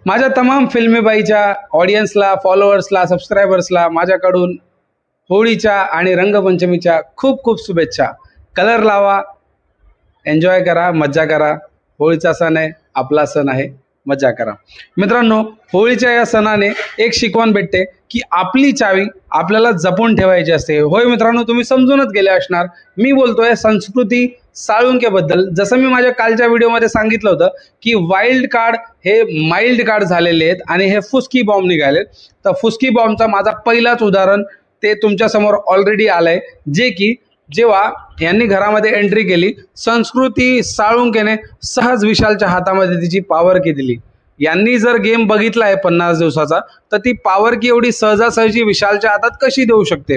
माझ्या तमाम फिल्मी बाईच्या ऑडियन्सला, फॉलोअर्सला, सबस्क्रायबर्सला माझ्याकडून होळीच्या आणि रंगपंचमीच्या खूप खूप शुभेच्छा. कलर लावा, एन्जॉय करा, मज्जा करा. होळीचा सण आहे, आपला सण आहे, मज्जा करा. मित्रांनो, होळीच्या या सणाने एक शिकवण भेटते की आपली चावी आपल्याला जपून ठेवायची असते. होय मित्रांनो, तुम्ही समजूनच गेले असणार. मी बोलतोय संस्कृती साळुंकेबद्दल. जसं मी माझ्या कालच्या व्हिडिओमध्ये सांगितलं होतं की वाईल्ड कार्ड हे माइल्ड कार्ड झालेले आहेत आणि हे फुसकी बॉम्ब निघाले. तर फुसकी बॉम्बचा माझा पहिलाच उदाहरण ते तुमच्यासमोर ऑलरेडी आलंय, जे की जेव्हा यांनी घरामध्ये एंट्री केली, संस्कृती साळुंकेने सहज विशालच्या हातामध्ये तिची पॉवर की दिली. यांनी जर गेम बघितला आहे 50 दिवसाचा, तर ती पॉवर की एवढी सहजासहजी विशालच्या हातात कशी देऊ शकते?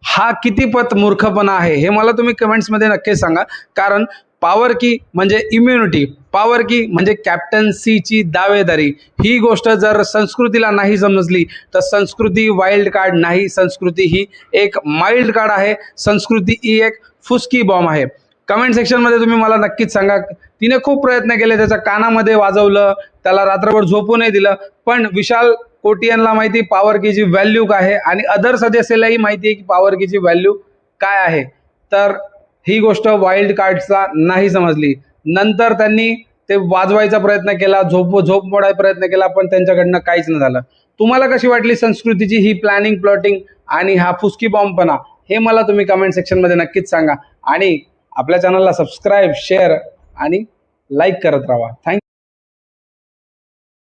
हा कितीपत मूर्खपणा आहे हे मला तुम्ही कमेंट्समध्ये नक्की सांगा. कारण पॉवर की म्हणजे इम्युनिटी, पॉवर की म्हणजे कॅप्टन्सीची दावेदारी. ही गोष्ट जर संस्कृतीला नाही समजली तर संस्कृती वाईल्ड कार्ड नाही, संस्कृती ही एक माइल्ड कार्ड आहे, संस्कृती ही एक फुसकी बॉम्ब आहे. कमेंट सेक्शनमध्ये तुम्ही मला नक्कीच सांगा. तिने खूप प्रयत्न केले, त्याच्या कानामध्ये वाजवलं, त्याला रात्रभर झोपू नाही दिलं, पण विशाल कोटियनला माहिती पॉवर कीची व्हॅल्यू काय आहे आणि अदर सदस्यालाही माहिती आहे की पॉवर कीची व्हॅल्यू काय आहे. तर ही गोष्ट वाईल्ड कार्डचा नाही समजली. नंतर त्यांनी ते वाजवायचा प्रयत्न केला, झोप मोडायचा प्रयत्न केला, पण त्यांच्याकडनं काहीच नाही झालं. तुम्हाला कशी वाटली संस्कृतीची ही प्लॅनिंग, प्लॉटिंग आणि हा फुसकी बॉम्बपणा? हे मला तुम्ही कमेंट सेक्शनमध्ये नक्कीच सांगा. आणि आपल्या चॅनलला सबस्क्राईब, शेअर आणि लाईक करत राहा. थँक्यू.